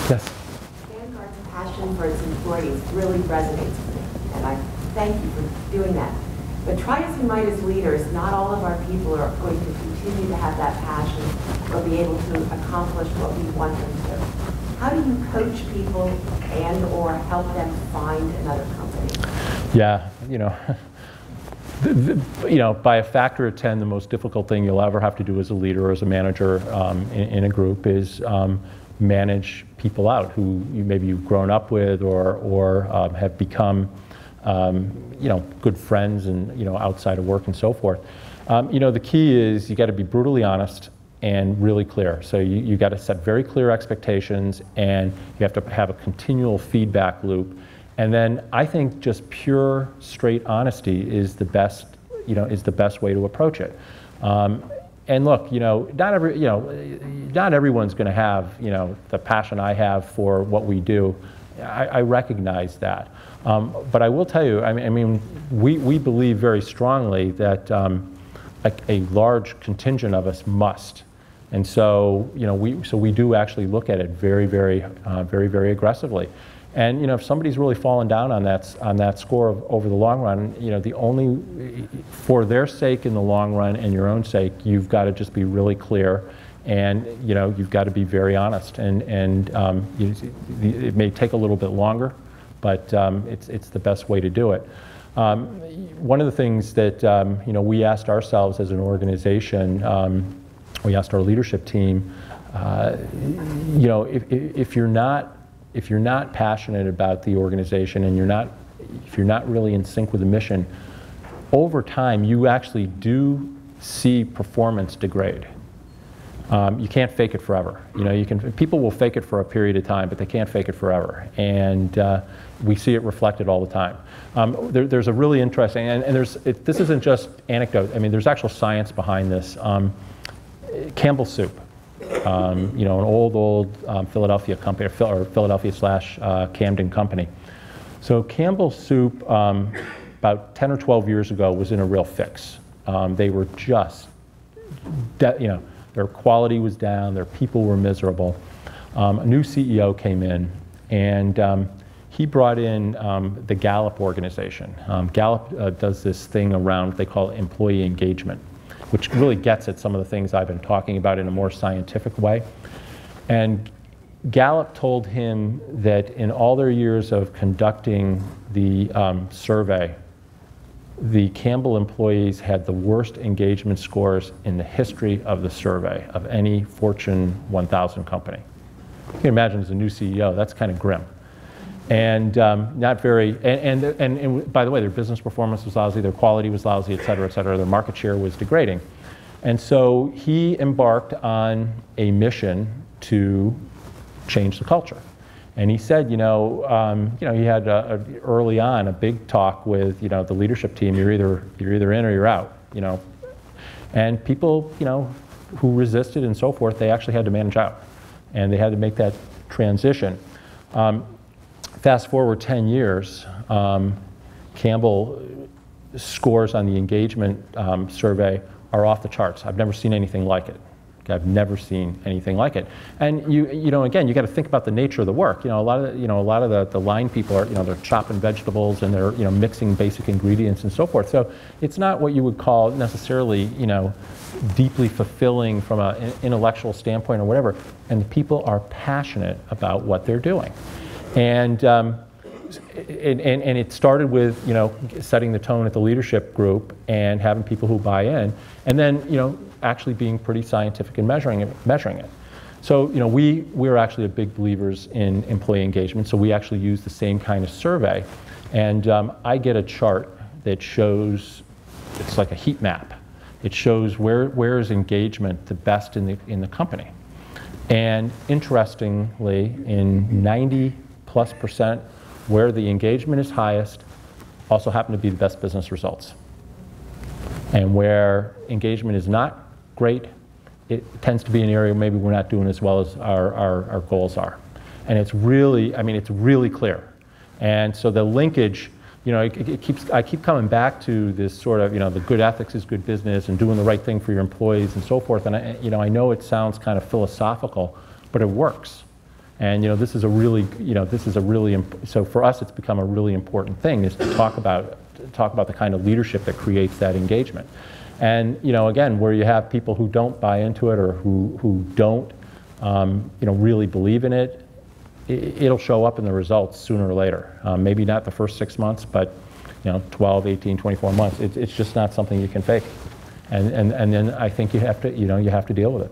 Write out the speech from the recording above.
Yes. Vanguard's passion for its employees really resonates with me, and I thank you for doing that. But try as we might as leaders, not all of our people are going to continue to have that passion or be able to accomplish what we want them to. How do you coach people and or help them find another company? Yeah, by a factor of 10, the most difficult thing you'll ever have to do as a leader or as a manager in a group is manage people out who maybe you've grown up with or have become good friends and outside of work and so forth. The key is you got to be brutally honest and really clear. So you got to set very clear expectations, and you have to have a continual feedback loop. And then I think just pure, straight honesty is the best, way to approach it. And look, not everyone's going to have, the passion I have for what we do. I recognize that. But I will tell you, we believe very strongly that a large contingent of us must. And so, we do actually look at it very, very aggressively. And if somebody's really fallen down on that score over the long run, for their sake in the long run and your own sake, you've got to just be really clear, and you've got to be very honest. And it may take a little bit longer, but it's the best way to do it. One of the things that we asked ourselves as an organization, we asked our leadership team, if you're not passionate about the organization and if you're not really in sync with the mission, over time you actually do see performance degrade. You can't fake it forever. People will fake it for a period of time, but they can't fake it forever. And we see it reflected all the time. There's a really interesting, and this isn't just anecdote. There's actual science behind this. Campbell Soup. An old Philadelphia company, or Philadelphia/Camden company. So Campbell Soup, about 10 or 12 years ago, was in a real fix. They were just, their quality was down, their people were miserable. A new CEO came in, and he brought in the Gallup organization. Gallup does this thing around, they call it employee engagement, which really gets at some of the things I've been talking about in a more scientific way. And Gallup told him that in all their years of conducting the survey, the Campbell employees had the worst engagement scores in the history of the survey of any Fortune 1000 company. You can imagine as a new CEO, that's kind of grim. And not very, and by the way, their business performance was lousy, their quality was lousy, et cetera, their market share was degrading. And so he embarked on a mission to change the culture. And he said, he had early on a big talk with, the leadership team, you're either in or you're out, And people, who resisted and so forth, they actually had to manage out. And they had to make that transition. Fast forward 10 years, Campbell scores on the engagement survey are off the charts. I've never seen anything like it. I've never seen anything like it. And again, you got to think about the nature of the work. A lot of the line people are, they're chopping vegetables and they're, mixing basic ingredients and so forth. So it's not what you would call necessarily, deeply fulfilling from an intellectual standpoint or whatever. And the people are passionate about what they're doing. And it started with, setting the tone at the leadership group and having people who buy in, and then, actually being pretty scientific in measuring it. So, we're actually big believers in employee engagement, so we actually use the same kind of survey. And I get a chart that shows, it's like a heat map. It shows where is engagement the best in the company. And interestingly, in 90+% where the engagement is highest, also happen to be the best business results. And where engagement is not great, it tends to be an area maybe we're not doing as well as our goals are. And it's really, it's really clear. And so the linkage, I keep coming back to this sort of, the good ethics is good business and doing the right thing for your employees and so forth. And I know it sounds kind of philosophical, but it works. And this is a really, so for us it's become a really important thing, is to talk about the kind of leadership that creates that engagement. And again, where you have people who don't buy into it, or who don't really believe in it, it'll show up in the results sooner or later. Maybe not the first 6 months, but 12, 18, 24 months. It's just not something you can fake. And then I think you have to deal with it.